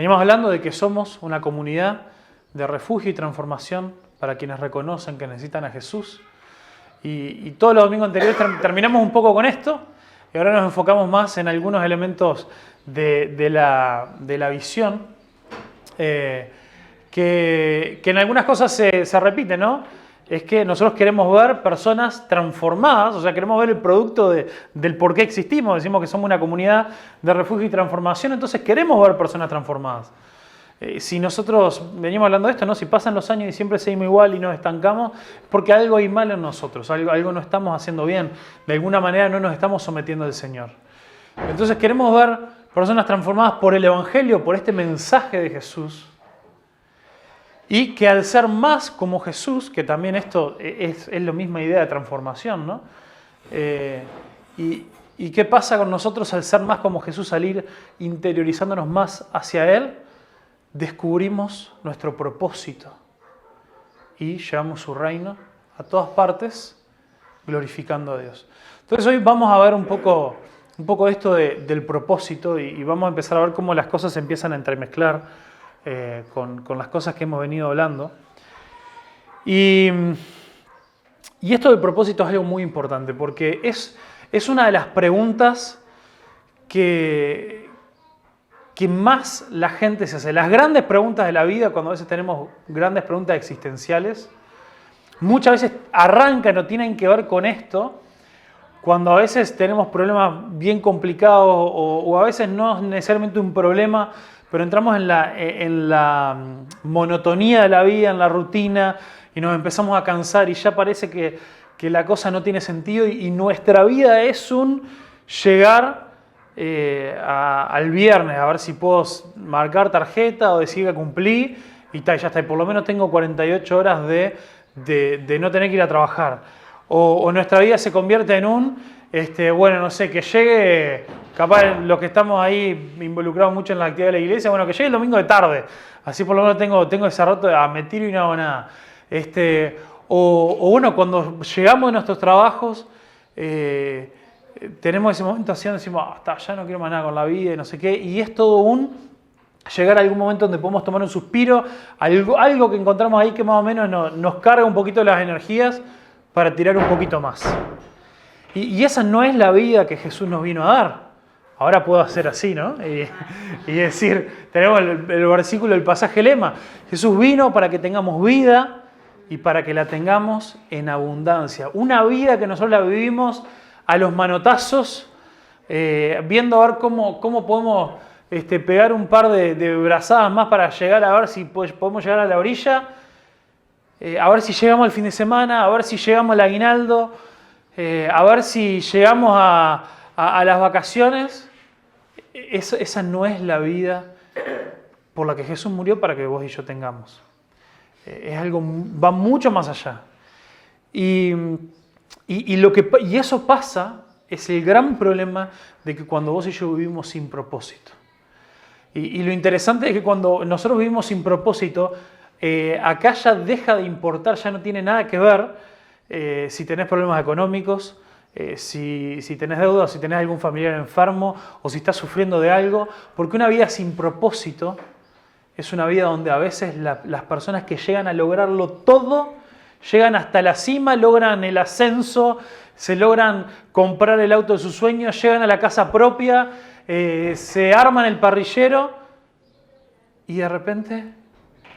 Venimos hablando de que somos una comunidad de refugio y transformación para quienes reconocen que necesitan a Jesús. Y todos los domingos anteriores terminamos un poco con esto y ahora nos enfocamos más en algunos elementos de la visión que en algunas cosas se repiten, ¿no? Es que nosotros queremos ver personas transformadas, o sea, queremos ver el producto del por qué existimos. Decimos que somos una comunidad de refugio y transformación, entonces queremos ver personas transformadas. Si nosotros venimos hablando de esto, ¿no? Si pasan los años y siempre seguimos igual y nos estancamos, es porque algo hay mal en nosotros, algo no estamos haciendo bien, de alguna manera no nos estamos sometiendo al Señor. Entonces queremos ver personas transformadas por el Evangelio, por este mensaje de Jesús, y que al ser más como Jesús, que también esto es la misma idea de transformación, ¿no? ¿Y qué pasa con nosotros al ser más como Jesús, al ir interiorizándonos más hacia Él? Descubrimos nuestro propósito y llevamos su reino a todas partes, glorificando a Dios. Entonces hoy vamos a ver un poco esto del propósito y vamos a empezar a ver cómo las cosas se empiezan a entremezclar con las cosas que hemos venido hablando. Y esto del propósito es algo muy importante porque es una de las preguntas que más la gente se hace. Las grandes preguntas de la vida, cuando a veces tenemos grandes preguntas existenciales, muchas veces arrancan o tienen que ver con esto, cuando a veces tenemos problemas bien complicados o a veces no es necesariamente un problema, pero entramos en la monotonía de la vida, en la rutina, y nos empezamos a cansar y ya parece que la cosa no tiene sentido y nuestra vida es un llegar al viernes, a ver si puedo marcar tarjeta o decir que cumplí y ya está, y por lo menos tengo 48 horas de no tener que ir a trabajar. O nuestra vida se convierte en bueno, no sé, que llegue, capaz los que estamos ahí involucrados mucho en la actividad de la iglesia, bueno, que llegue el domingo de tarde, así por lo menos tengo ese rato me tiro y no hago nada. O bueno, cuando llegamos de nuestros trabajos, tenemos ese momento así donde decimos, ya no quiero más nada con la vida y no sé qué, y es todo llegar a algún momento donde podemos tomar un suspiro, algo que encontramos ahí que más o menos nos carga un poquito las energías para tirar un poquito más. Y esa no es la vida que Jesús nos vino a dar. Ahora puedo hacer así, ¿no? Y decir, tenemos el versículo, el pasaje lema, Jesús vino para que tengamos vida y para que la tengamos en abundancia. Una vida que nosotros la vivimos a los manotazos, viendo a ver cómo podemos pegar un par de brazadas más para llegar a ver si podemos llegar a la orilla, a ver si llegamos al fin de semana, a ver si llegamos al aguinaldo, a ver si llegamos a las vacaciones. Esa no es la vida por la que Jesús murió para que vos y yo tengamos. Es algo, va mucho más allá. Y eso pasa, es el gran problema de que cuando vos y yo vivimos sin propósito. Y lo interesante es que cuando nosotros vivimos sin propósito, acá ya deja de importar, ya no tiene nada que ver si tenés problemas económicos, si tenés deudas, si tenés algún familiar enfermo o si estás sufriendo de algo, porque una vida sin propósito es una vida donde a veces las personas que llegan a lograrlo todo, llegan hasta la cima, logran el ascenso, se logran comprar el auto de sus sueños, llegan a la casa propia, se arman el parrillero y de repente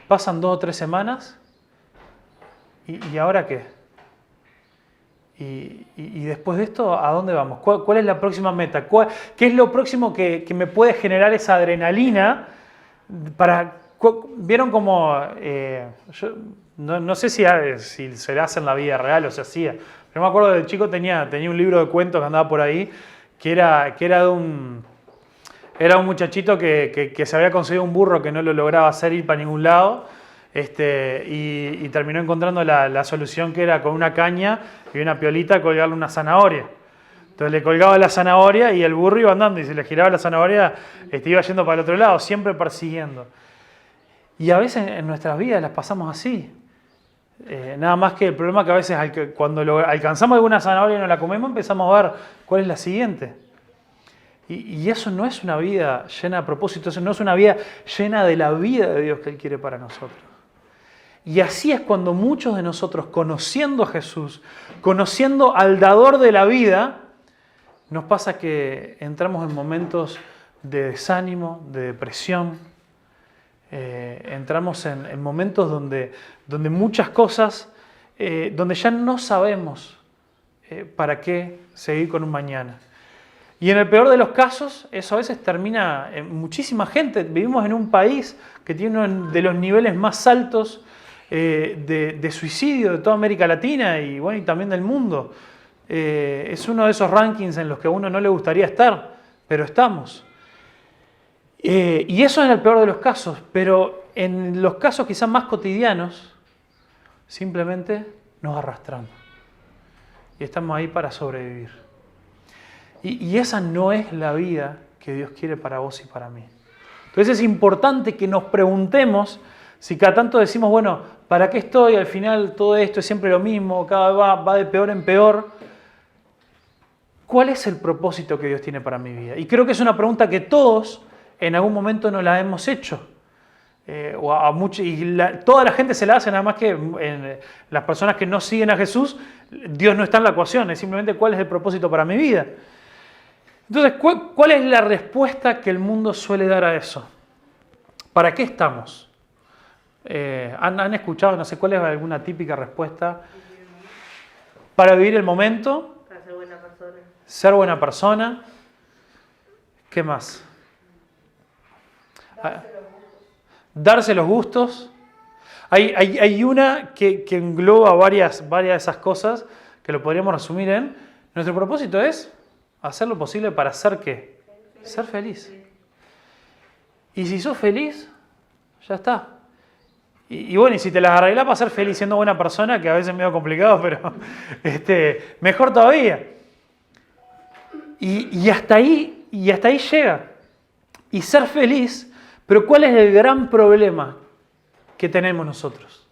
pasan 2 o 3 semanas ¿y ahora qué? Y después de esto, ¿a dónde vamos? ¿Cuál es la próxima meta? ¿Qué es lo próximo que me puede generar esa adrenalina? ¿Vieron cómo? Yo no sé si se hace en la vida real o se hacía. Pero me acuerdo del chico tenía un libro de cuentos que andaba por ahí, que era de un muchachito que se había conseguido un burro que no lo lograba hacer ir para ningún lado. Y terminó encontrando la solución, que era con una caña y una piolita colgarle una zanahoria. Entonces le colgaba la zanahoria y el burro iba andando y se le giraba la zanahoria, iba yendo para el otro lado, siempre persiguiendo. Y a veces en nuestras vidas las pasamos así. Nada más que el problema que a veces cuando alcanzamos alguna zanahoria y no la comemos, empezamos a ver cuál es la siguiente. Y eso no es una vida llena de propósito, eso no es una vida llena de la vida de Dios que Él quiere para nosotros. Y así es cuando muchos de nosotros, conociendo a Jesús, conociendo al dador de la vida, nos pasa que entramos en momentos de desánimo, de depresión, entramos en momentos donde muchas cosas, donde ya no sabemos para qué seguir con un mañana. Y en el peor de los casos, eso a veces termina en muchísima gente. Vivimos en un país que tiene uno de los niveles más altos de suicidio de toda América Latina y, bueno, y también del mundo. Es uno de esos rankings en los que a uno no le gustaría estar, pero estamos. Y eso en el peor de los casos, pero en los casos quizás más cotidianos, simplemente nos arrastramos. Y estamos ahí para sobrevivir. Y esa no es la vida que Dios quiere para vos y para mí. Entonces es importante que nos preguntemos, si cada tanto decimos, bueno, ¿para qué estoy? Al final todo esto es siempre lo mismo, cada vez va de peor en peor. ¿Cuál es el propósito que Dios tiene para mi vida? Y creo que es una pregunta que todos en algún momento nos la hemos hecho. Toda la gente se la hace, nada más que las personas que no siguen a Jesús, Dios no está en la ecuación, es simplemente cuál es el propósito para mi vida. Entonces, ¿cuál es la respuesta que el mundo suele dar a eso? ¿Para qué estamos? ¿Han escuchado, no sé cuál es alguna típica respuesta? Para vivir el momento. Para ser buena persona. Ser buena persona. ¿Qué más? Darse los gustos. Hay una que engloba varias de esas cosas que lo podríamos resumir en: nuestro propósito es hacer lo posible para ser ¿qué? Ser feliz. Y si sos feliz, ya está. Y bueno, y si te las arreglás para ser feliz siendo buena persona, que a veces es medio complicado, pero mejor todavía. Y hasta ahí llega. Y ser feliz, pero ¿cuál es el gran problema que tenemos nosotros?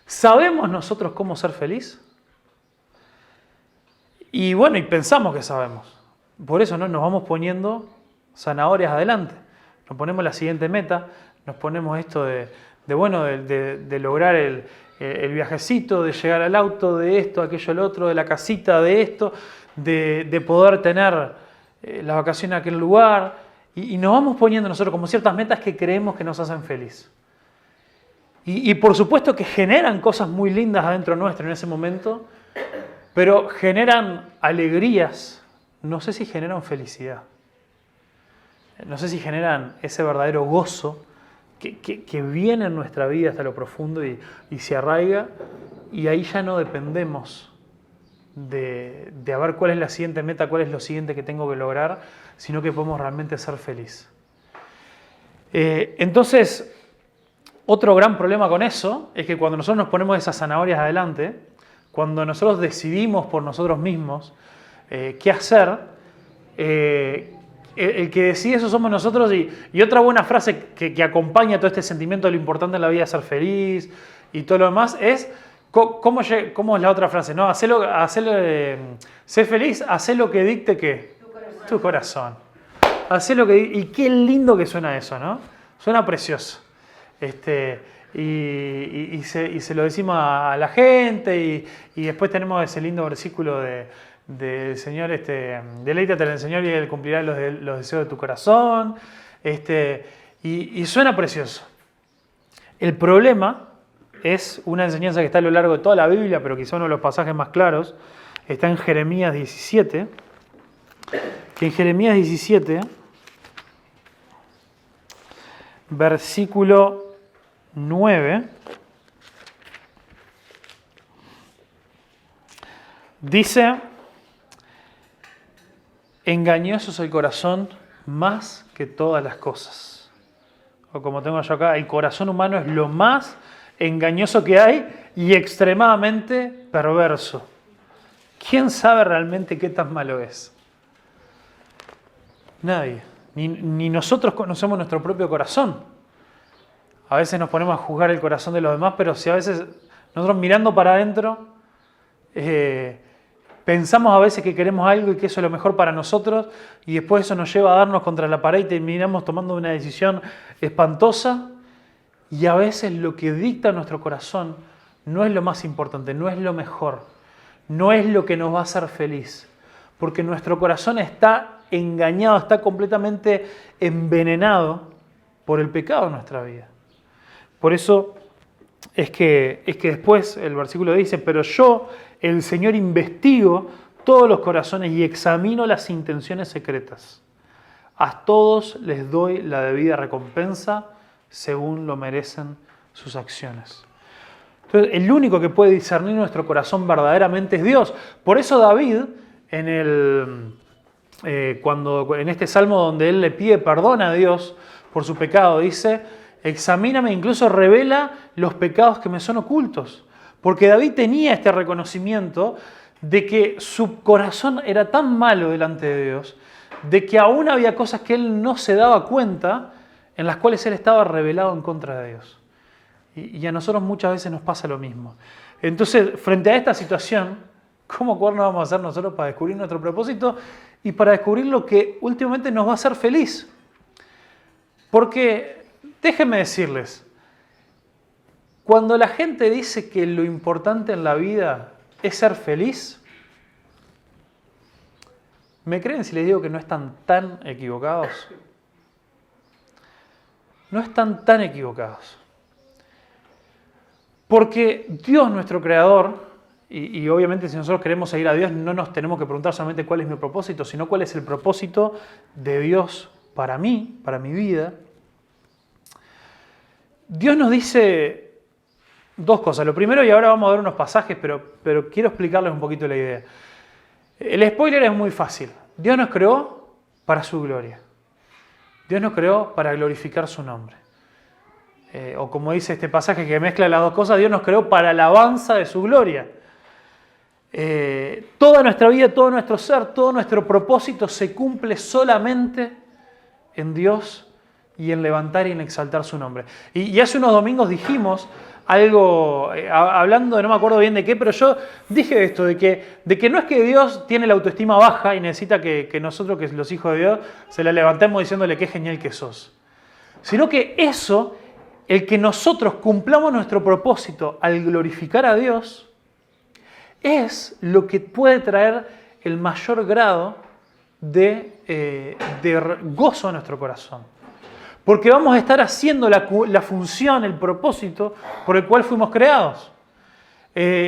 ¿Sabemos nosotros cómo ser feliz? Y bueno, y pensamos que sabemos. Por eso, ¿no?, nos vamos poniendo zanahorias adelante. Nos ponemos la siguiente meta, nos ponemos esto de lograr el viajecito, de llegar al auto, de esto, aquello, el otro, de la casita, de esto, de poder tener las vacaciones en aquel lugar. Y nos vamos poniendo nosotros como ciertas metas que creemos que nos hacen feliz. Y por supuesto que generan cosas muy lindas adentro nuestro en ese momento, pero generan alegrías, no sé si generan felicidad. No sé si generan ese verdadero gozo que viene en nuestra vida hasta lo profundo y se arraiga, y ahí ya no dependemos de a ver cuál es la siguiente meta, cuál es lo siguiente que tengo que lograr, sino que podemos realmente ser feliz. Entonces, otro gran problema con eso es que cuando nosotros nos ponemos esas zanahorias adelante, cuando nosotros decidimos por nosotros mismos qué hacer, el que decide eso somos nosotros. Y otra buena frase que acompaña todo este sentimiento de lo importante en la vida es ser feliz y todo lo demás es, ¿cómo es la otra frase? ¿No? Sé feliz, hacé lo que dicte ¿qué? Tu corazón. Hacé lo que y qué lindo que suena eso, ¿no? Suena precioso. Y se lo decimos a la gente y después tenemos ese lindo versículo del Señor, deleítate en el Señor y Él cumplirá los deseos de tu corazón, y suena precioso. El problema es una enseñanza que está a lo largo de toda la Biblia, pero quizá uno de los pasajes más claros está en Jeremías 17, que en Jeremías 17, versículo 9, dice: engañoso es el corazón más que todas las cosas. O como tengo yo acá, el corazón humano es lo más engañoso que hay y extremadamente perverso. ¿Quién sabe realmente qué tan malo es? Nadie. Ni nosotros conocemos nuestro propio corazón. A veces nos ponemos a juzgar el corazón de los demás, pero si a veces nosotros mirando para adentro pensamos a veces que queremos algo y que eso es lo mejor para nosotros y después eso nos lleva a darnos contra la pared y terminamos tomando una decisión espantosa. Y a veces lo que dicta nuestro corazón no es lo más importante, no es lo mejor, no es lo que nos va a hacer feliz. Porque nuestro corazón está engañado, está completamente envenenado por el pecado en nuestra vida. Por eso es que después el versículo dice, pero yo, el Señor, investigo todos los corazones y examino las intenciones secretas. A todos les doy la debida recompensa según lo merecen sus acciones. Entonces, el único que puede discernir nuestro corazón verdaderamente es Dios. Por eso David, en este salmo donde él le pide perdón a Dios por su pecado, dice, examíname, incluso revela los pecados que me son ocultos. Porque David tenía este reconocimiento de que su corazón era tan malo delante de Dios, de que aún había cosas que él no se daba cuenta, en las cuales él estaba rebelado en contra de Dios. Y a nosotros muchas veces nos pasa lo mismo. Entonces, frente a esta situación, ¿cómo cuernos vamos a hacer nosotros para descubrir nuestro propósito y para descubrir lo que últimamente nos va a hacer feliz? Porque, déjenme decirles, cuando la gente dice que lo importante en la vida es ser feliz, ¿me creen si les digo que no están tan equivocados? No están tan equivocados. Porque Dios, nuestro Creador, y obviamente si nosotros queremos seguir a Dios, no nos tenemos que preguntar solamente cuál es mi propósito, sino cuál es el propósito de Dios para mí, para mi vida. Dios nos dice dos cosas. Lo primero, y ahora vamos a ver unos pasajes, pero quiero explicarles un poquito la idea. El spoiler es muy fácil. Dios nos creó para su gloria. Dios nos creó para glorificar su nombre. O como dice este pasaje que mezcla las dos cosas, Dios nos creó para alabanza de su gloria. Toda nuestra vida, todo nuestro ser, todo nuestro propósito se cumple solamente en Dios y en levantar y en exaltar su nombre. Y hace unos domingos dijimos algo, hablando de no me acuerdo bien de qué, pero yo dije esto, de que no es que Dios tiene la autoestima baja y necesita que nosotros, que los hijos de Dios, se la levantemos diciéndole qué genial que sos. Sino que eso, el que nosotros cumplamos nuestro propósito al glorificar a Dios, es lo que puede traer el mayor grado de gozo a nuestro corazón. Porque vamos a estar haciendo la función, el propósito por el cual fuimos creados.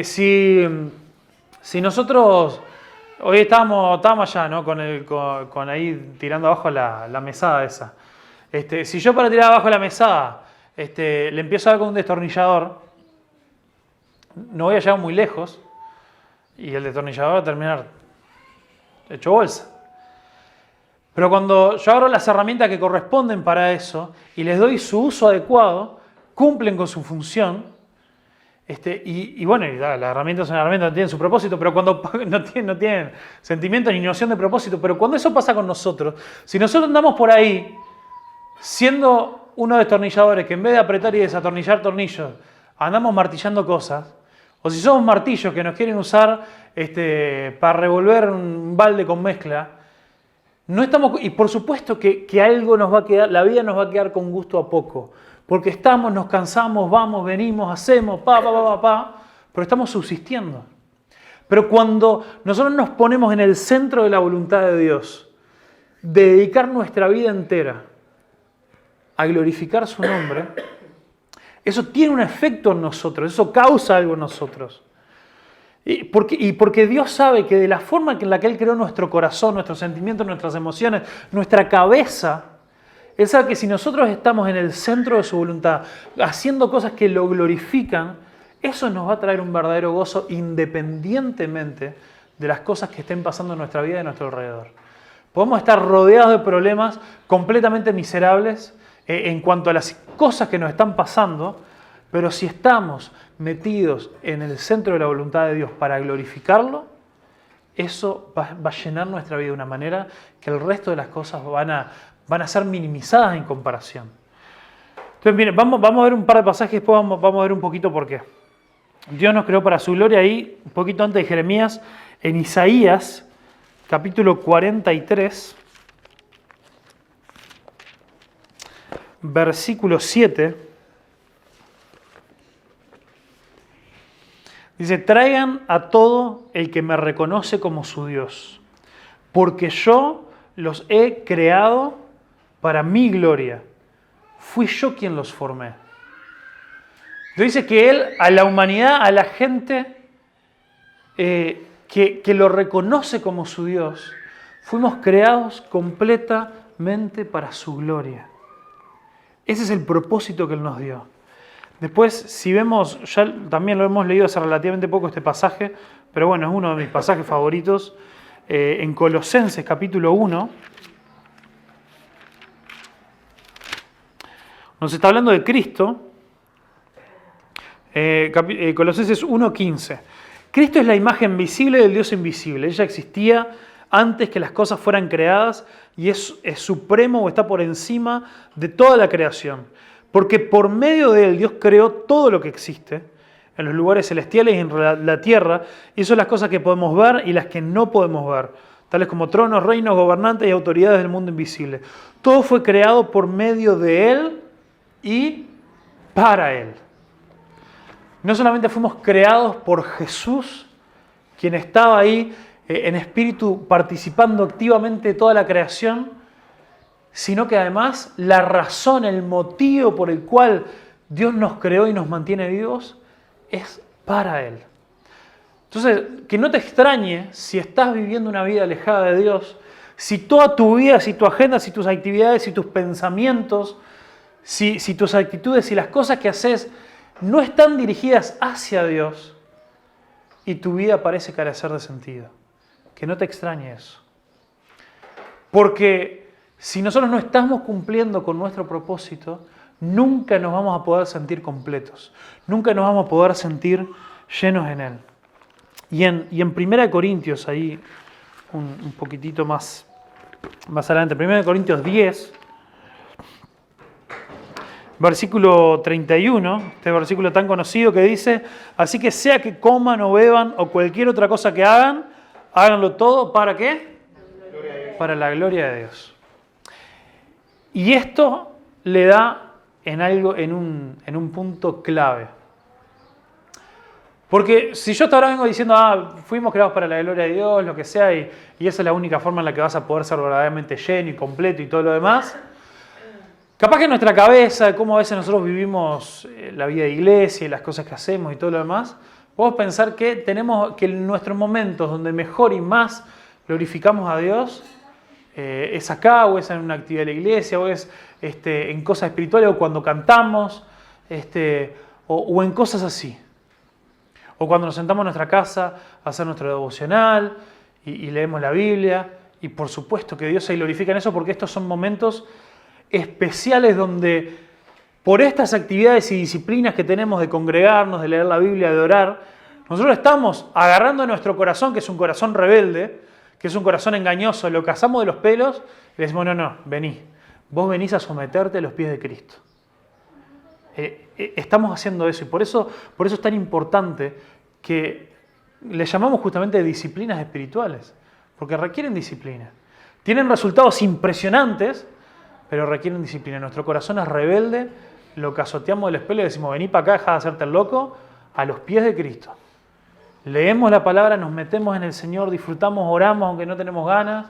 Si nosotros, hoy estábamos allá, ¿no? con ahí tirando abajo la mesada esa. Si yo para tirar abajo la mesada le empiezo a dar con un destornillador, no voy a llegar muy lejos y el destornillador va a terminar hecho bolsa. Pero cuando yo agarro las herramientas que corresponden para eso y les doy su uso adecuado, cumplen con su función. Bueno, las herramientas son herramientas, tienen su propósito, pero cuando no tienen sentimientos ni noción de propósito. Pero cuando eso pasa con nosotros, si nosotros andamos por ahí siendo unos destornilladores que en vez de apretar y desatornillar tornillos, andamos martillando cosas, o si somos martillos que nos quieren usar para revolver un balde con mezcla, no estamos, y por supuesto que algo nos va a quedar, la vida nos va a quedar con gusto a poco, porque nos cansamos, vamos, venimos, hacemos, pero estamos subsistiendo. Pero cuando nosotros nos ponemos en el centro de la voluntad de Dios, de dedicar nuestra vida entera a glorificar su nombre, eso tiene un efecto en nosotros, eso causa algo en nosotros. Y porque Dios sabe que de la forma en la que Él creó nuestro corazón, nuestros sentimientos, nuestras emociones, nuestra cabeza, Él sabe que si nosotros estamos en el centro de su voluntad, haciendo cosas que lo glorifican, eso nos va a traer un verdadero gozo independientemente de las cosas que estén pasando en nuestra vida y a nuestro alrededor. Podemos estar rodeados de problemas completamente miserables en cuanto a las cosas que nos están pasando, pero si estamos metidos en el centro de la voluntad de Dios para glorificarlo, eso va a llenar nuestra vida de una manera que el resto de las cosas van a ser minimizadas en comparación. Entonces, miren, vamos a ver un par de pasajes y después vamos a ver un poquito por qué. Dios nos creó para su gloria ahí, un poquito antes de Jeremías, en Isaías, capítulo 43, versículo 7, dice: traigan a todo el que me reconoce como su Dios, porque yo los he creado para mi gloria. Fui yo quien los formé. Entonces dice que Él, a la humanidad, a la gente que lo reconoce como su Dios, fuimos creados completamente para su gloria. Ese es el propósito que Él nos dio. Después, si vemos, ya también lo hemos leído hace relativamente poco este pasaje, pero bueno, es uno de mis pasajes favoritos, en Colosenses capítulo 1, nos está hablando de Cristo, Colosenses 1:15. Cristo es la imagen visible del Dios invisible. Ella existía antes que las cosas fueran creadas y es supremo o está por encima de toda la creación. Porque por medio de Él Dios creó todo lo que existe en los lugares celestiales y en la tierra, y son las cosas que podemos ver y las que no podemos ver, tales como tronos, reinos, gobernantes y autoridades del mundo invisible. Todo fue creado por medio de Él y para Él. No solamente fuimos creados por Jesús, quien estaba ahí en espíritu participando activamente de toda la creación, sino que además la razón, el motivo por el cual Dios nos creó y nos mantiene vivos es para Él. Entonces, que no te extrañe si estás viviendo una vida alejada de Dios, si toda tu vida, si tu agenda, si tus actividades, si tus pensamientos, si tus actitudes, si las cosas que haces no están dirigidas hacia Dios y tu vida parece carecer de sentido. Que no te extrañe eso. Porque si nosotros no estamos cumpliendo con nuestro propósito, nunca nos vamos a poder sentir completos. Nunca nos vamos a poder sentir llenos en Él. Y en 1 Corintios, ahí un poquitito más adelante, 1 Corintios 10, versículo 31, este versículo tan conocido que dice: así que sea que coman o beban o cualquier otra cosa que hagan, háganlo todo, ¿para qué? Para la gloria de Dios. Y esto le da en un punto clave. Porque si yo hasta ahora vengo diciendo, fuimos creados para la gloria de Dios, lo que sea, y esa es la única forma en la que vas a poder ser verdaderamente lleno y completo y todo lo demás, capaz que en nuestra cabeza, de cómo a veces nosotros vivimos la vida de iglesia y las cosas que hacemos y todo lo demás, podemos pensar que tenemos que en nuestros momentos donde mejor y más glorificamos a Dios, es acá, o es en una actividad de la iglesia, o es en cosas espirituales, o cuando cantamos, o en cosas así. O cuando nos sentamos en nuestra casa a hacer nuestro devocional y leemos la Biblia. Y por supuesto que Dios se glorifica en eso, porque estos son momentos especiales donde por estas actividades y disciplinas que tenemos de congregarnos, de leer la Biblia, de orar, nosotros estamos agarrando nuestro corazón, que es un corazón rebelde, que es un corazón engañoso, lo cazamos de los pelos y le decimos: no, vení, vos venís a someterte a los pies de Cristo. Estamos haciendo eso y por eso es tan importante que le llamamos justamente disciplinas espirituales, porque requieren disciplina. Tienen resultados impresionantes, pero requieren disciplina. Nuestro corazón es rebelde, lo cazoteamos de los pelos y decimos: vení para acá, deja de hacerte el loco, a los pies de Cristo. Leemos la palabra, nos metemos en el Señor, disfrutamos, oramos aunque no tenemos ganas.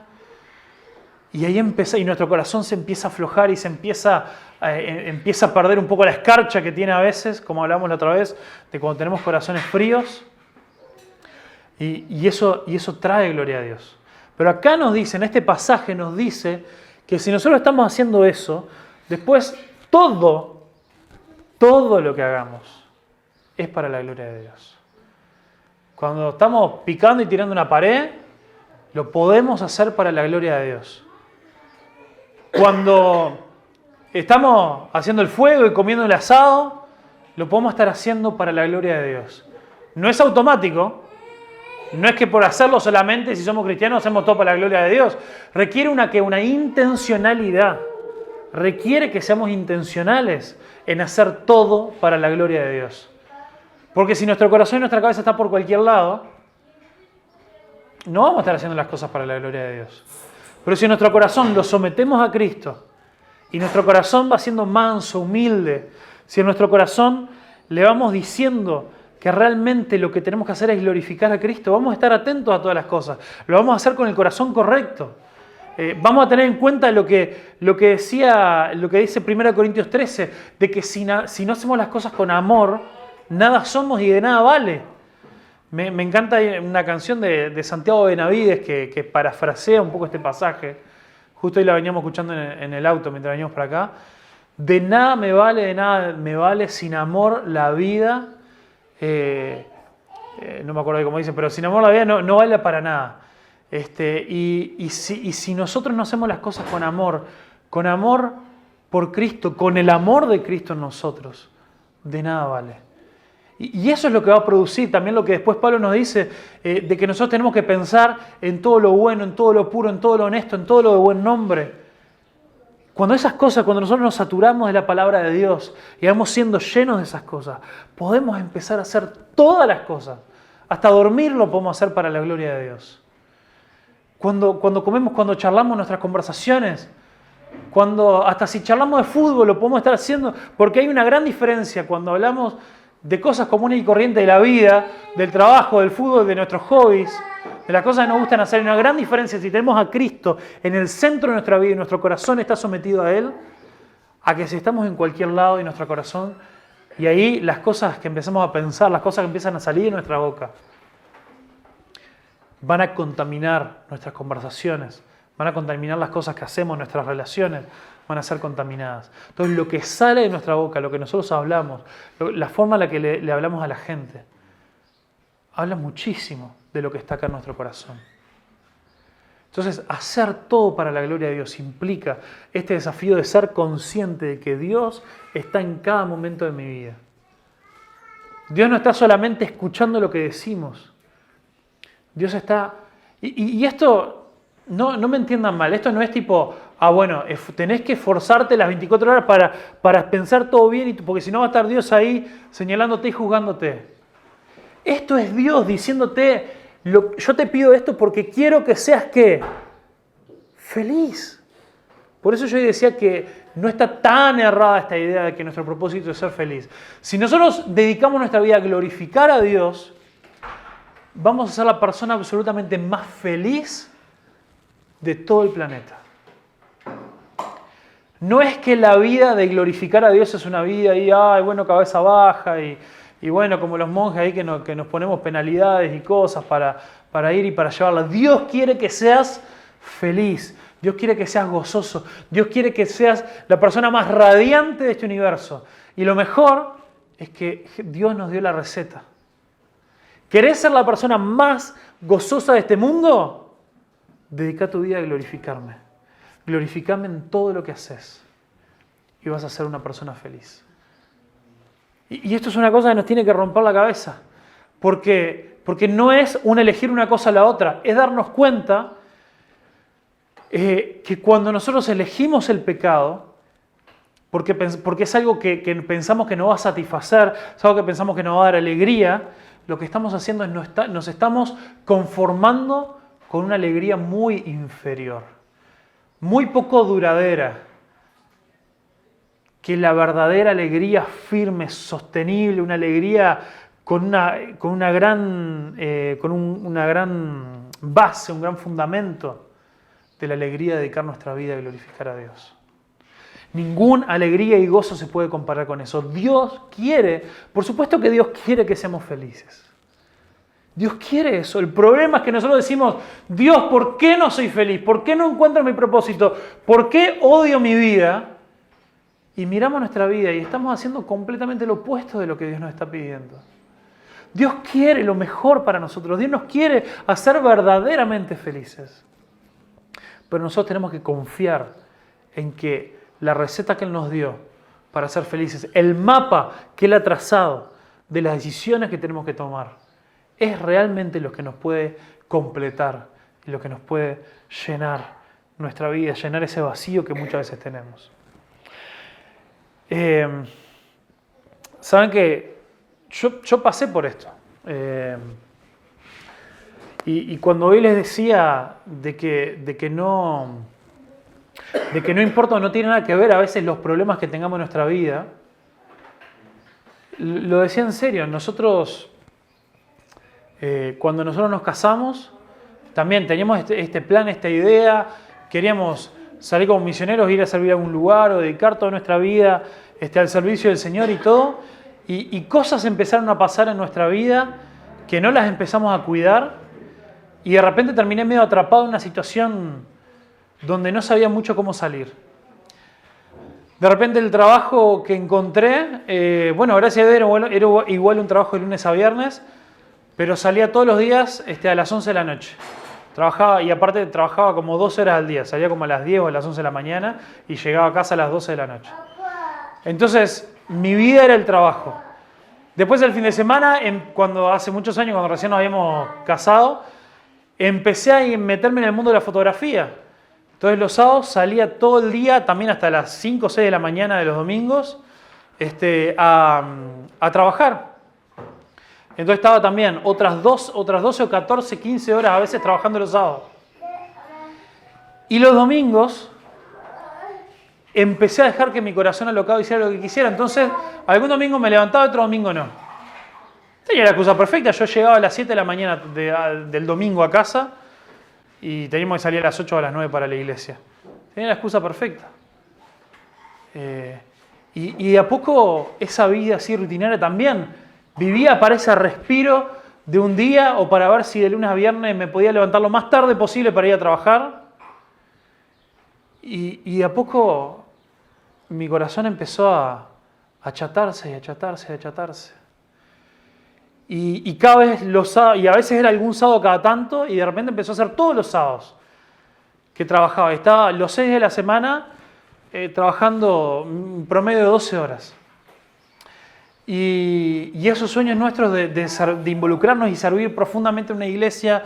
Y ahí y nuestro corazón se empieza a aflojar y se empieza a perder un poco la escarcha que tiene a veces, como hablamos la otra vez, de cuando tenemos corazones fríos. Y eso trae gloria a Dios. Pero acá nos dice, en este pasaje nos dice que si nosotros estamos haciendo eso, después todo lo que hagamos es para la gloria de Dios. Cuando estamos picando y tirando una pared, lo podemos hacer para la gloria de Dios. Cuando estamos haciendo el fuego y comiendo el asado, lo podemos estar haciendo para la gloria de Dios. No es automático, no es que por hacerlo solamente, si somos cristianos, hacemos todo para la gloria de Dios. Requiere una intencionalidad. Requiere que seamos intencionales en hacer todo para la gloria de Dios. Porque si nuestro corazón y nuestra cabeza está por cualquier lado, no vamos a estar haciendo las cosas para la gloria de Dios. Pero si nuestro corazón lo sometemos a Cristo y nuestro corazón va siendo manso, humilde, si en nuestro corazón le vamos diciendo que realmente lo que tenemos que hacer es glorificar a Cristo, vamos a estar atentos a todas las cosas, lo vamos a hacer con el corazón correcto. Vamos a tener en cuenta lo que dice 1 Corintios 13, de que si no hacemos las cosas con amor, nada somos y de nada vale. Me encanta una canción de Santiago Benavides que parafrasea un poco este pasaje. Justo hoy la veníamos escuchando en el auto mientras veníamos para acá. De nada me vale sin amor la vida. No me acuerdo de cómo dice, pero sin amor la vida no vale para nada. Y si nosotros no hacemos las cosas con amor por Cristo, con el amor de Cristo en nosotros, de nada vale. Y eso es lo que va a producir también lo que después Pablo nos dice, de que nosotros tenemos que pensar en todo lo bueno, en todo lo puro, en todo lo honesto, en todo lo de buen nombre. Cuando nosotros nos saturamos de la palabra de Dios y vamos siendo llenos de esas cosas, podemos empezar a hacer todas las cosas. Hasta dormir lo podemos hacer para la gloria de Dios. Cuando comemos, cuando charlamos nuestras conversaciones, hasta si charlamos de fútbol lo podemos estar haciendo, porque hay una gran diferencia cuando hablamos de cosas comunes y corrientes de la vida, del trabajo, del fútbol, de nuestros hobbies, de las cosas que nos gustan hacer. Hay una gran diferencia si tenemos a Cristo en el centro de nuestra vida y nuestro corazón está sometido a Él, a que si estamos en cualquier lado de nuestro corazón y ahí las cosas que empezamos a pensar, las cosas que empiezan a salir de nuestra boca, van a contaminar nuestras conversaciones, van a contaminar las cosas que hacemos, nuestras relaciones van a ser contaminadas. Entonces lo que sale de nuestra boca, lo que nosotros hablamos, la forma en la que le hablamos a la gente, habla muchísimo de lo que está acá en nuestro corazón. Entonces hacer todo para la gloria de Dios implica este desafío de ser consciente de que Dios está en cada momento de mi vida. Dios no está solamente escuchando lo que decimos. Dios está... Y esto, no me entiendan mal, esto no es tipo, tenés que esforzarte las 24 horas para pensar todo bien, porque si no va a estar Dios ahí señalándote y juzgándote. Esto es Dios diciéndote, yo te pido esto porque quiero que seas, ¿qué? Feliz. Por eso yo decía que no está tan errada esta idea de que nuestro propósito es ser feliz. Si nosotros dedicamos nuestra vida a glorificar a Dios, vamos a ser la persona absolutamente más feliz de todo el planeta. No es que la vida de glorificar a Dios es una vida ahí, cabeza baja y bueno, como los monjes ahí que nos ponemos penalidades y cosas para ir y para llevarla. Dios quiere que seas feliz. Dios quiere que seas gozoso. Dios quiere que seas la persona más radiante de este universo. Y lo mejor es que Dios nos dio la receta. ¿Querés ser la persona más gozosa de este mundo? Dedica tu vida a glorificarme. Glorificame en todo lo que haces. Y vas a ser una persona feliz. Y esto es una cosa que nos tiene que romper la cabeza. Porque no es elegir una cosa a la otra. Es darnos cuenta que cuando nosotros elegimos el pecado, porque es algo que pensamos que nos va a satisfacer, es algo que pensamos que nos va a dar alegría, lo que estamos haciendo es nos estamos conformando con una alegría muy inferior, muy poco duradera, que la verdadera alegría firme, sostenible, una alegría con una gran base, un gran fundamento de la alegría de dedicar nuestra vida a glorificar a Dios. Ninguna alegría y gozo se puede comparar con eso. Dios quiere, por supuesto que Dios quiere que seamos felices. Dios quiere eso. El problema es que nosotros decimos, Dios, ¿por qué no soy feliz? ¿Por qué no encuentro mi propósito? ¿Por qué odio mi vida? Y miramos nuestra vida y estamos haciendo completamente lo opuesto de lo que Dios nos está pidiendo. Dios quiere lo mejor para nosotros. Dios nos quiere hacer verdaderamente felices. Pero nosotros tenemos que confiar en que la receta que Él nos dio para ser felices, el mapa que Él ha trazado de las decisiones que tenemos que tomar, es realmente lo que nos puede completar y lo que nos puede llenar nuestra vida, llenar ese vacío que muchas veces tenemos. Saben que yo pasé por esto. Y cuando hoy les decía de que no importa o no tiene nada que ver a veces los problemas que tengamos en nuestra vida, lo decía en serio. Nosotros, cuando nosotros nos casamos, también teníamos este plan, esta idea, queríamos salir como misioneros, ir a servir a algún lugar o dedicar toda nuestra vida al servicio del Señor y todo. Y cosas empezaron a pasar en nuestra vida que no las empezamos a cuidar. Y de repente terminé medio atrapado en una situación donde no sabía mucho cómo salir. De repente el trabajo que encontré, bueno, gracias a Dios era igual un trabajo de lunes a viernes, pero salía todos los días a las 11 de la noche. Trabajaba, y aparte trabajaba como 2 horas al día, salía como a las 10 o a las 11 de la mañana y llegaba a casa a las 12 de la noche. Entonces, mi vida era el trabajo. Después del fin de semana, cuando hace muchos años, cuando recién nos habíamos casado, empecé a meterme en el mundo de la fotografía. Entonces los sábados salía todo el día, también hasta las 5 o 6 de la mañana de los domingos, a trabajar. Entonces estaba también otras 12 o 14, 15 horas a veces trabajando los sábados. Y los domingos empecé a dejar que mi corazón alocado hiciera lo que quisiera. Entonces, algún domingo me levantaba, otro domingo no. Tenía la excusa perfecta. Yo llegaba a las 7 de la mañana del domingo a casa y teníamos que salir a las 8 o a las 9 para la iglesia. Tenía la excusa perfecta. Y de a poco esa vida así rutinaria también vivía para ese respiro de un día o para ver si de lunes a viernes me podía levantar lo más tarde posible para ir a trabajar. Y de a poco mi corazón empezó a achatarse y achatarse y achatarse. Y cada vez los sábados, y a veces era algún sábado cada tanto, y de repente empezó a ser todos los sábados que trabajaba. Estaba los 6 de la semana trabajando un promedio de 12 horas. Y esos sueños nuestros de involucrarnos y servir profundamente en una iglesia,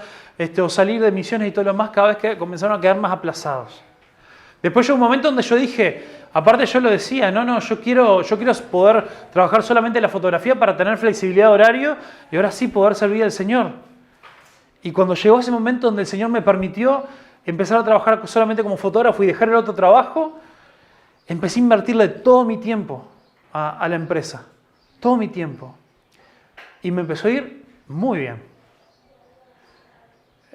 o salir de misiones y todo lo demás, cada vez comenzaron a quedar más aplazados. Después llegó un momento donde yo dije, aparte yo lo decía, yo quiero poder trabajar solamente en la fotografía para tener flexibilidad de horario y ahora sí poder servir al Señor. Y cuando llegó ese momento donde el Señor me permitió empezar a trabajar solamente como fotógrafo y dejar el otro trabajo, empecé a invertirle todo mi tiempo a la empresa. Todo mi tiempo. Y me empezó a ir muy bien.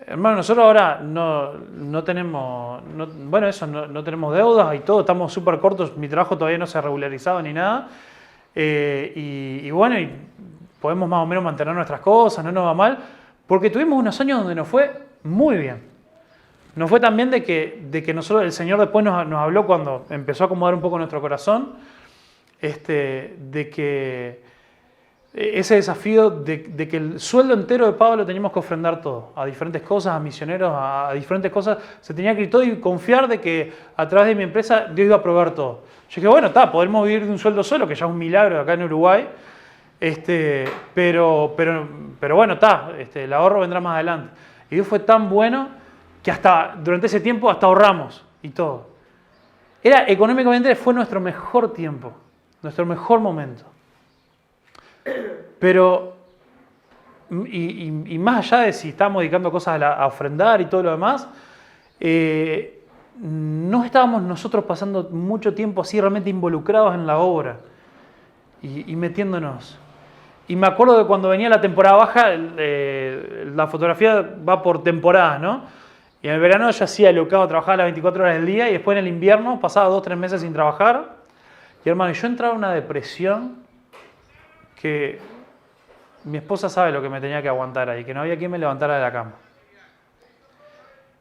Hermano, nosotros ahora no tenemos, no tenemos deudas y todo, estamos súper cortos, mi trabajo todavía no se ha regularizado ni nada. Y podemos más o menos mantener nuestras cosas, no nos va mal, porque tuvimos unos años donde nos fue muy bien. Nos fue tan bien de que nosotros, el Señor después nos habló cuando empezó a acomodar un poco nuestro corazón, de que ese desafío de que el sueldo entero de pago lo teníamos que ofrendar todo, a diferentes cosas, a misioneros, a diferentes cosas, se tenía que ir todo y confiar de que a través de mi empresa Dios iba a proveer todo. Yo dije, bueno, podemos vivir de un sueldo solo, que ya es un milagro acá en Uruguay, pero bueno, el ahorro vendrá más adelante. Y Dios fue tan bueno que durante ese tiempo hasta ahorramos y todo. Económicamente fue nuestro mejor tiempo, nuestro mejor momento. Pero, y más allá de si estamos dedicando cosas a ofrendar y todo lo demás, no estábamos nosotros pasando mucho tiempo así realmente involucrados en la obra y metiéndonos. Y me acuerdo de cuando venía la temporada baja, la fotografía va por temporadas, ¿no? Y en el verano yo hacía locado, trabajaba las 24 horas del día y después en el invierno pasaba 2 o 3 meses sin trabajar. Y hermano, yo entraba en una depresión que mi esposa sabe lo que me tenía que aguantar ahí, que no había quien me levantara de la cama.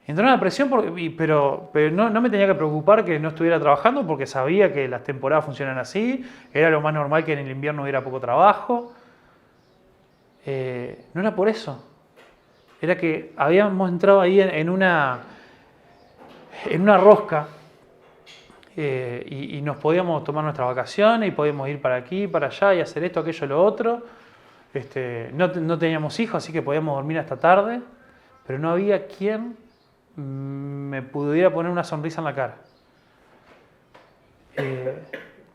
Entré en una depresión, pero no me tenía que preocupar que no estuviera trabajando porque sabía que las temporadas funcionan así, era lo más normal que en el invierno hubiera poco trabajo. No era por eso, era que habíamos entrado ahí en una rosca y nos podíamos tomar nuestras vacaciones y podíamos ir para aquí, para allá y hacer esto, aquello, lo otro. No teníamos hijos, así que podíamos dormir hasta tarde, pero no había quien me pudiera poner una sonrisa en la cara.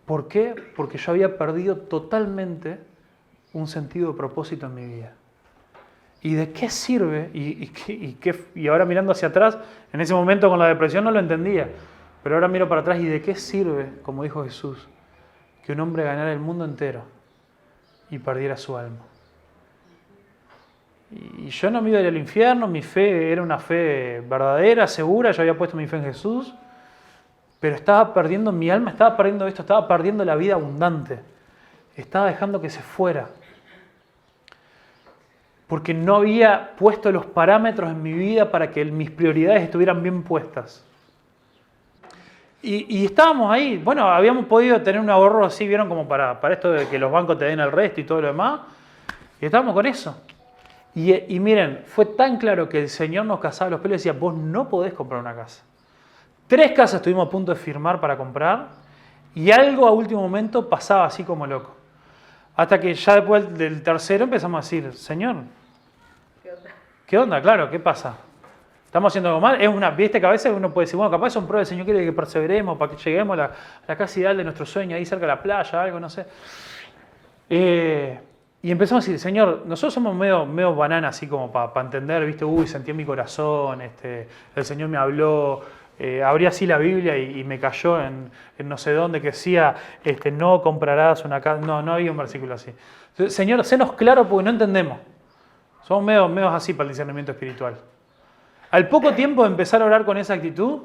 ¿Por qué? Porque yo había perdido totalmente un sentido de propósito en mi vida. ¿Y de qué sirve? Y ahora mirando hacia atrás, en ese momento con la depresión no lo entendía, pero ahora miro para atrás y ¿de qué sirve, como dijo Jesús, que un hombre ganara el mundo entero y perdiera su alma? Y yo no me iba a ir al infierno, mi fe era una fe verdadera, segura, yo había puesto mi fe en Jesús, pero estaba perdiendo mi alma, estaba perdiendo esto, estaba perdiendo la vida abundante, estaba dejando que se fuera. Porque no había puesto los parámetros en mi vida para que mis prioridades estuvieran bien puestas. Y estábamos ahí, bueno, habíamos podido tener un ahorro así, vieron, como para esto de que los bancos te den el resto y todo lo demás, y estábamos con eso. Y miren, fue tan claro que el Señor nos cazaba los pelos y decía, vos no podés comprar una casa. 3 casas estuvimos a punto de firmar para comprar, y algo a último momento pasaba así como loco. Hasta que ya después del tercero empezamos a decir, Señor, ¿qué onda? Claro, ¿qué pasa? ¿Estamos haciendo algo mal? Viste que a veces uno puede decir, bueno, capaz son pruebas, el Señor quiere que perseveremos para que lleguemos a la casa ideal de nuestro sueño, ahí cerca de la playa, algo, no sé. Y empezamos a decir, Señor, nosotros somos medio bananas, así como para entender, viste, sentí en mi corazón, el Señor me habló, abrí así la Biblia y me cayó en no sé dónde que decía, no comprarás una casa, no había un versículo así. Entonces, Señor, sénos claro porque no entendemos. Somos medio así para el discernimiento espiritual. Al poco tiempo de empezar a orar con esa actitud,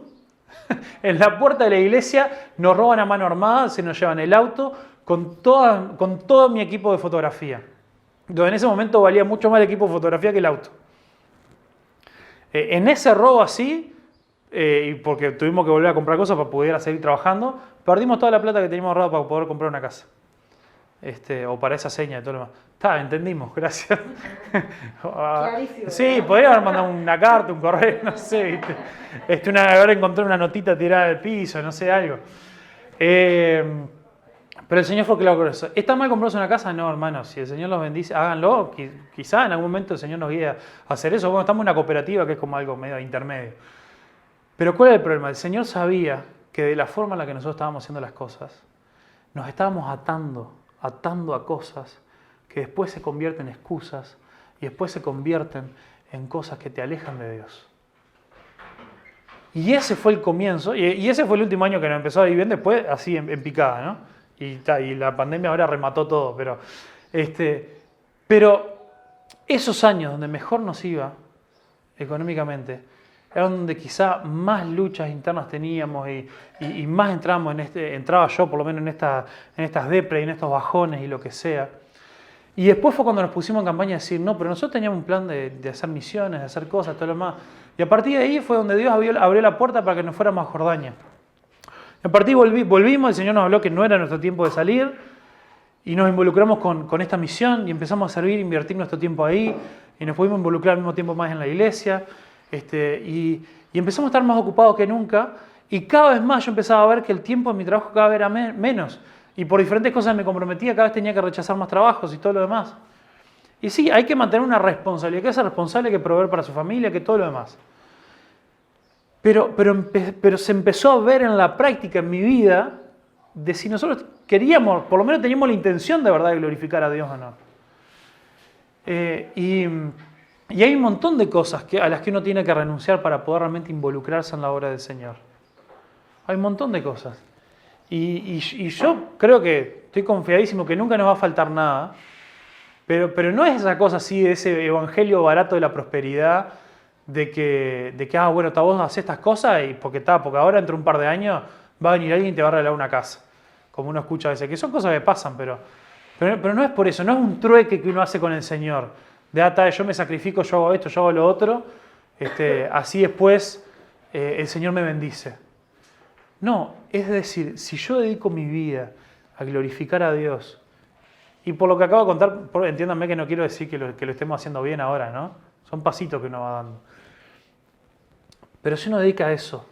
en la puerta de la iglesia nos roban a mano armada, se nos llevan el auto con todo mi equipo de fotografía. Entonces, en ese momento valía mucho más el equipo de fotografía que el auto. En ese robo así, y porque tuvimos que volver a comprar cosas para poder seguir trabajando, perdimos toda la plata que teníamos ahorrado para poder comprar una casa. O para esa seña y todo lo demás. Entendimos, gracias. Clarísimo. Sí, podría haber mandado una carta, un correo, no sé, ¿viste? Haber encontrado una notita tirada del piso, no sé, algo. Pero el Señor fue claro con eso. ¿Está mal comprarse una casa? No, hermanos. Si el Señor los bendice, háganlo. Quizá en algún momento el Señor nos guíe a hacer eso. Bueno, estamos en una cooperativa que es como algo medio intermedio. Pero ¿cuál es el problema? El Señor sabía que de la forma en la que nosotros estábamos haciendo las cosas, nos estábamos atando a cosas que después se convierten en excusas y después se convierten en cosas que te alejan de Dios. Y ese fue el comienzo, y ese fue el último año que nos empezó a ir bien, después así en picada, ¿no? Y la pandemia ahora remató todo, pero esos años donde mejor nos iba económicamente, era donde quizá más luchas internas teníamos y más entraba yo por lo menos en estas depres y en estos bajones y lo que sea. Y después fue cuando nos pusimos en campaña a decir, no, pero nosotros teníamos un plan de hacer misiones, de hacer cosas, todo lo demás. Y a partir de ahí fue donde Dios abrió la puerta para que nos fuéramos a Jordania. Y a partir volvimos, el Señor nos habló que no era nuestro tiempo de salir y nos involucramos con esta misión y empezamos a servir, invertir nuestro tiempo ahí y nos pudimos involucrar al mismo tiempo más en la iglesia. Y empezamos a estar más ocupados que nunca y cada vez más yo empezaba a ver que el tiempo de mi trabajo cada vez era menos y por diferentes cosas me comprometía, cada vez tenía que rechazar más trabajos y todo lo demás. Y sí, hay que mantener una responsabilidad, que ser responsable, que proveer para su familia, que todo lo demás. Pero se empezó a ver en la práctica, en mi vida, de si nosotros queríamos, por lo menos teníamos la intención de verdad de glorificar a Dios o no. Y hay un montón de cosas a las que uno tiene que renunciar para poder realmente involucrarse en la obra del Señor. Hay un montón de cosas. Y yo creo que estoy confiadísimo que nunca nos va a faltar nada, pero no es esa cosa así de ese evangelio barato de la prosperidad, de que bueno, vos haces estas cosas y porque ahora dentro de un par de años va a venir alguien y te va a regalar una casa. Como uno escucha a veces, que son cosas que pasan, pero no es por eso, no es un trueque que uno hace con el Señor. Yo me sacrifico, yo hago esto, yo hago lo otro, así después el Señor me bendice. No, es decir, si yo dedico mi vida a glorificar a Dios, y por lo que acabo de contar, entiéndanme que no quiero decir que lo estemos haciendo bien ahora, ¿no? Son pasitos que uno va dando. Pero si uno dedica a eso,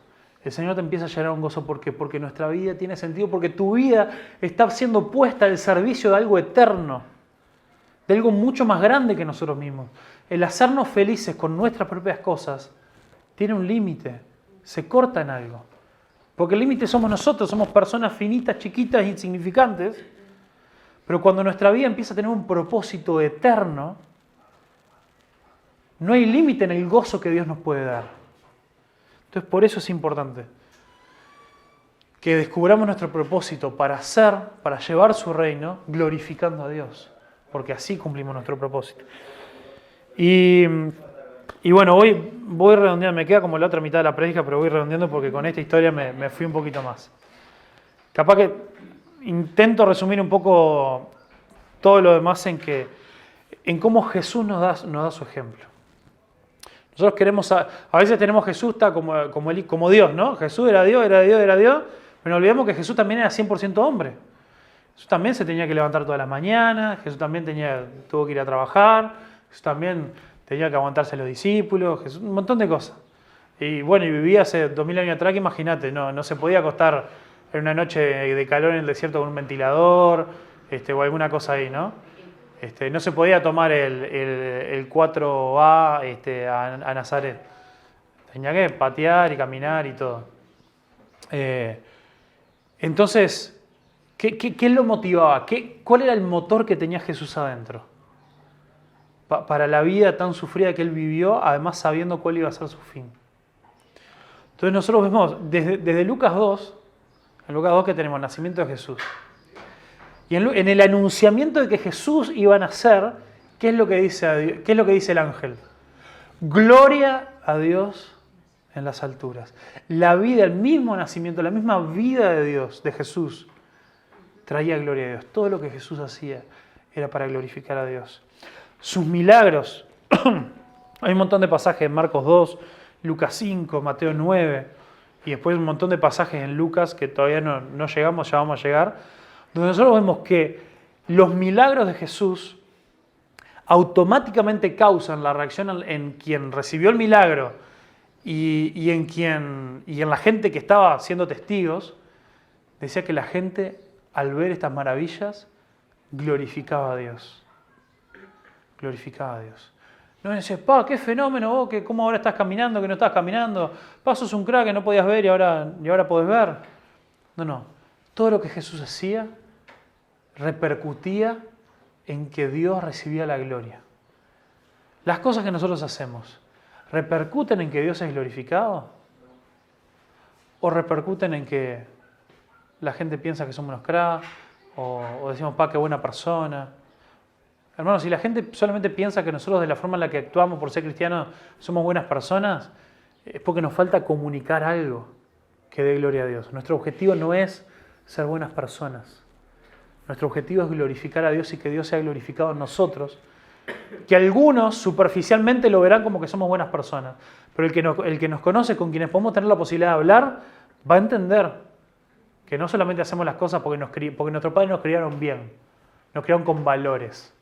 el Señor te empieza a llenar un gozo. ¿Por qué? Porque nuestra vida tiene sentido, porque tu vida está siendo puesta al servicio de algo eterno, de algo mucho más grande que nosotros mismos. El hacernos felices con nuestras propias cosas tiene un límite, se corta en algo. Porque el límite somos nosotros, somos personas finitas, chiquitas, insignificantes. Pero cuando nuestra vida empieza a tener un propósito eterno, No hay límite en el gozo que Dios nos puede dar. Entonces por eso es importante que descubramos nuestro propósito para llevar su reino, glorificando a Dios, porque así cumplimos nuestro propósito. Y bueno, voy redondeando, me queda como la otra mitad de la prédica, pero voy redondeando porque con esta historia me fui un poquito más. Capaz que intento resumir un poco todo lo demás en cómo Jesús nos da su ejemplo. Nosotros queremos, a veces tenemos Jesús está como Dios, ¿no? Jesús era Dios, pero no olvidemos que Jesús también era 100% hombre. Jesús también se tenía que levantar todas las mañanas, Jesús también tuvo que ir a trabajar, Jesús también tenía que aguantarse a los discípulos, Jesús, un montón de cosas. Y bueno, y vivía hace 2000 años atrás, que imagínate, no se podía acostar en una noche de calor en el desierto con un ventilador, o alguna cosa ahí, ¿no? No se podía tomar el 4A a Nazaret. Tenía que patear y caminar y todo. Entonces, ¿qué lo motivaba? ¿Cuál era el motor que tenía Jesús adentro? Para la vida tan sufrida que él vivió, además sabiendo cuál iba a ser su fin. Entonces nosotros vemos desde Lucas 2, en Lucas 2 que tenemos el nacimiento de Jesús. Y en el anunciamiento de que Jesús iba a nacer, ¿qué es lo que dice el ángel? Gloria a Dios en las alturas. La vida, el mismo nacimiento, la misma vida de Dios, de Jesús, traía gloria a Dios. Todo lo que Jesús hacía era para glorificar a Dios. Sus milagros, hay un montón de pasajes en Marcos 2, Lucas 5, Mateo 9, y después un montón de pasajes en Lucas que todavía no llegamos, ya vamos a llegar, donde nosotros vemos que los milagros de Jesús automáticamente causan la reacción en quien recibió el milagro y en la gente que estaba siendo testigos. Decía que la gente, al ver estas maravillas, glorificaba a Dios. Glorificaba a Dios. No decía, qué fenómeno vos, que cómo ahora estás caminando, que no estás caminando. Sos un crack que no podías ver y ahora podés ver. No. Todo lo que Jesús hacía repercutía en que Dios recibía la gloria. Las cosas que nosotros hacemos, ¿repercuten en que Dios es glorificado? ¿O repercuten en que la gente piensa que somos unos cracks? ¿O decimos, qué buena persona? Hermanos, si la gente solamente piensa que nosotros de la forma en la que actuamos por ser cristianos somos buenas personas, es porque nos falta comunicar algo que dé gloria a Dios. Nuestro objetivo no es ser buenas personas. Nuestro objetivo es glorificar a Dios y que Dios sea glorificado en nosotros. Que algunos superficialmente lo verán como que somos buenas personas, pero el que nos conoce, con quienes podemos tener la posibilidad de hablar, va a entender que no solamente hacemos las cosas porque nuestros padres nos criaron bien, nos criaron con valores.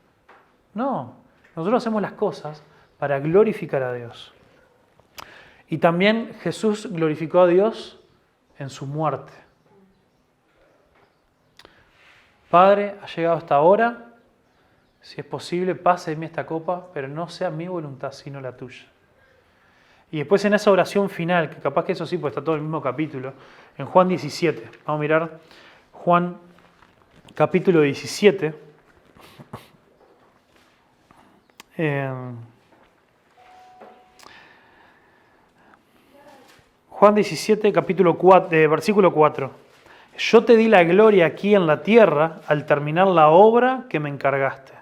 No, nosotros hacemos las cosas para glorificar a Dios. Y también Jesús glorificó a Dios en su muerte. Padre, ha llegado esta hora, si es posible, pase de mí esta copa, pero no sea mi voluntad, sino la tuya. Y después en esa oración final, que capaz que eso sí, pues está todo el mismo capítulo, en Juan 17, vamos a mirar Juan capítulo 17. Juan 17, capítulo 4, versículo 4. Yo te di la gloria aquí en la tierra al terminar la obra que me encargaste.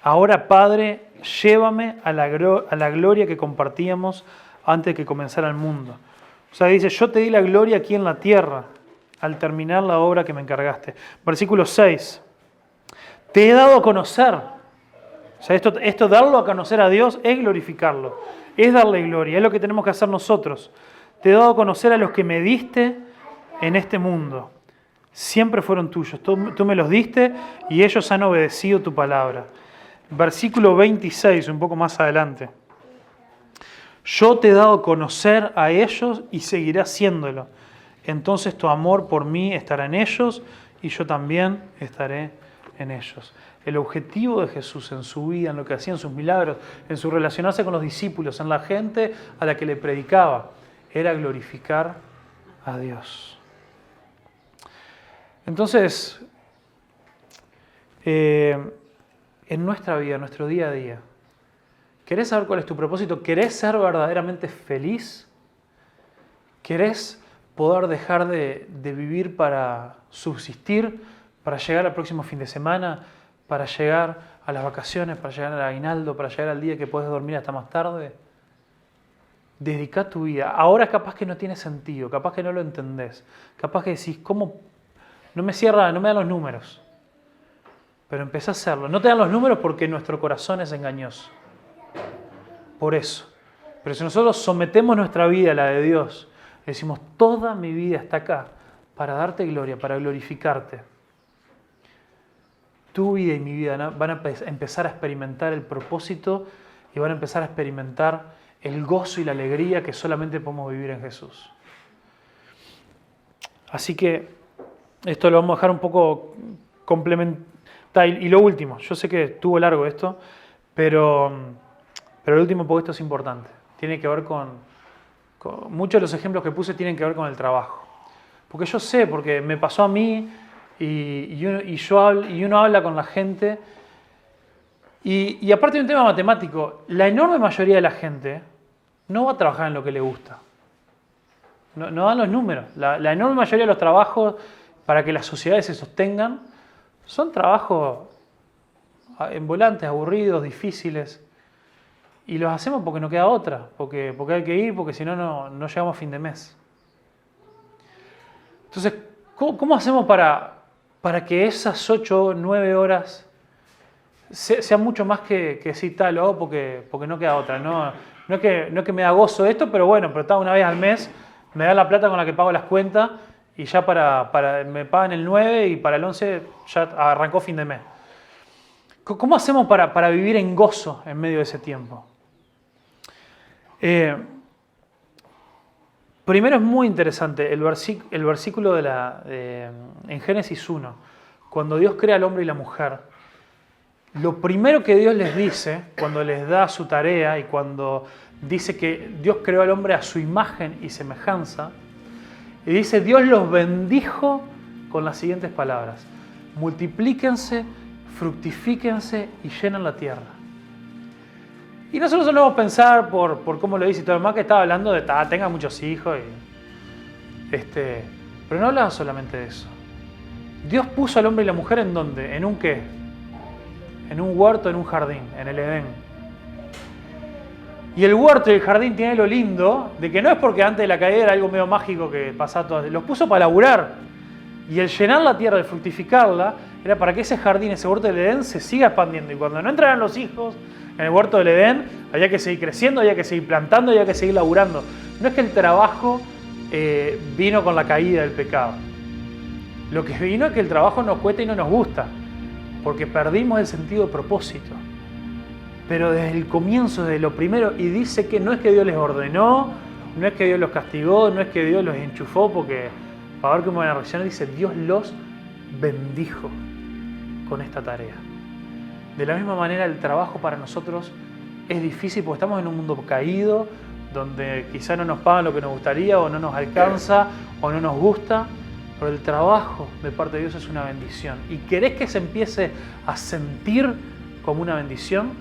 Ahora, Padre, llévame a la gloria que compartíamos antes de que comenzara el mundo. O sea, dice, yo te di la gloria aquí en la tierra al terminar la obra que me encargaste. Versículo 6. Te he dado a conocer. O sea, esto darlo a conocer a Dios es glorificarlo, es darle gloria, es lo que tenemos que hacer nosotros. Te he dado a conocer a los que me diste en este mundo. Siempre fueron tuyos, tú me los diste y ellos han obedecido tu palabra. Versículo 26, un poco más adelante. Yo te he dado a conocer a ellos y seguiré haciéndolo. Entonces tu amor por mí estará en ellos y yo también estaré en ellos. El objetivo de Jesús en su vida, en lo que hacía, en sus milagros, en su relacionarse con los discípulos, en la gente a la que le predicaba, era glorificar a Dios. Entonces, en nuestra vida, en nuestro día a día, ¿Querés saber cuál es tu propósito? ¿Querés ser verdaderamente feliz? ¿Querés poder dejar de vivir para subsistir, para llegar al próximo fin de semana, para llegar a las vacaciones, para llegar al aguinaldo, para llegar al día que puedes dormir hasta más tarde? Dedica tu vida. Ahora capaz que no tiene sentido, capaz que no lo entendés, capaz que decís, ¿cómo? No me dan los números. Pero empecé a hacerlo. No te dan los números porque nuestro corazón es engañoso. Por eso. Pero si nosotros sometemos nuestra vida a la de Dios, decimos, toda mi vida está acá para darte gloria, para glorificarte. Tu vida y mi vida van a empezar a experimentar el propósito y van a empezar a experimentar el gozo y la alegría que solamente podemos vivir en Jesús. Así que esto lo vamos a dejar un poco complementar. Y lo último, yo sé que estuvo largo esto, pero el último, porque esto es importante. Tiene que ver con muchos de los ejemplos que puse tienen que ver con el trabajo. Porque yo sé, porque me pasó a mí y uno habla con la gente. Y aparte de un tema matemático, la enorme mayoría de la gente no va a trabajar en lo que le gusta. No dan los números. La enorme mayoría de los trabajos para que las sociedades se sostengan son trabajos envolantes, aburridos, difíciles. Y los hacemos porque no queda otra, porque hay que ir, porque si no, no llegamos a fin de mes. Entonces, ¿cómo hacemos para que esas 8 o 9 horas sean mucho más que sí, tal, lo hago porque no queda otra? No es que me da gozo esto, pero bueno, pero está una vez al mes, me da la plata con la que pago las cuentas y ya me pagan el 9 y para el 11 ya arrancó fin de mes. ¿Cómo hacemos para vivir en gozo en medio de ese tiempo? Primero es muy interesante el versículo en Génesis 1, cuando Dios crea al hombre y la mujer. Lo primero que Dios les dice, cuando les da su tarea y cuando dice que Dios creó al hombre a su imagen y semejanza, y dice, Dios los bendijo con las siguientes palabras: multiplíquense, fructifíquense y llenen la tierra. Y nosotros solemos pensar, por cómo lo dice y todo lo demás, que estaba hablando de tenga muchos hijos. Pero no hablaba solamente de eso. Dios puso al hombre y la mujer ¿en dónde? ¿En un qué? En un huerto, en un jardín, en el Edén. Y el huerto y el jardín tiene lo lindo de que no es porque antes de la caída era algo medio mágico que pasaba todo. Los puso para laburar. Y el llenar la tierra, el fructificarla, era para que ese jardín, ese huerto del Edén se siga expandiendo. Y cuando no entraran los hijos en el huerto del Edén, había que seguir creciendo, había que seguir plantando, había que seguir laburando. No es que el trabajo vino con la caída del pecado. Lo que vino es que el trabajo nos cuesta y no nos gusta, porque perdimos el sentido de propósito. Pero desde el comienzo, desde lo primero, y dice que no es que Dios les ordenó, no es que Dios los castigó, no es que Dios los enchufó, porque para ver cómo van a reaccionar, dice Dios los bendijo con esta tarea. De la misma manera, el trabajo para nosotros es difícil porque estamos en un mundo caído, donde quizá no nos pagan lo que nos gustaría, o no nos alcanza, o no nos gusta, pero el trabajo de parte de Dios es una bendición. ¿Y querés que se empiece a sentir como una bendición?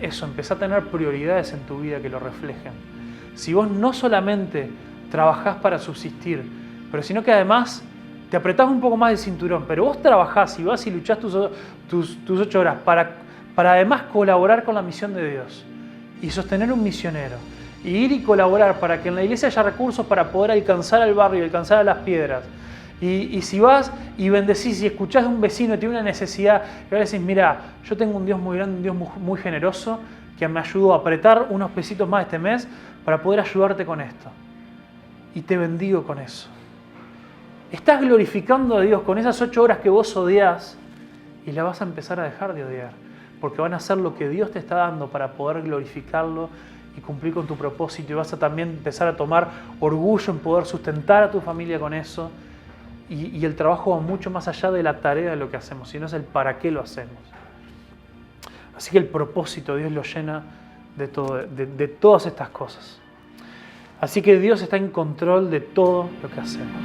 Eso, empezá a tener prioridades en tu vida que lo reflejen. Si vos no solamente trabajás para subsistir, pero sino que además te apretás un poco más el cinturón, pero vos trabajás y vas y luchás tus 8 horas para además colaborar con la misión de Dios y sostener un misionero, y ir y colaborar para que en la iglesia haya recursos para poder alcanzar al barrio, alcanzar a las piedras. Y si vas y bendecís y escuchás de un vecino que tiene una necesidad, y ahora decís, mira, yo tengo un Dios muy grande, un Dios muy generoso, que me ayudó a apretar unos pesitos más este mes para poder ayudarte con esto. Y te bendigo con eso. Estás glorificando a Dios con esas 8 horas que vos odiás, y la vas a empezar a dejar de odiar, porque van a hacer lo que Dios te está dando para poder glorificarlo y cumplir con tu propósito, y vas a también empezar a tomar orgullo en poder sustentar a tu familia con eso. Y el trabajo va mucho más allá de la tarea de lo que hacemos, sino es el para qué lo hacemos. Así que el propósito Dios lo llena de todas estas cosas. Así que Dios está en control de todo lo que hacemos.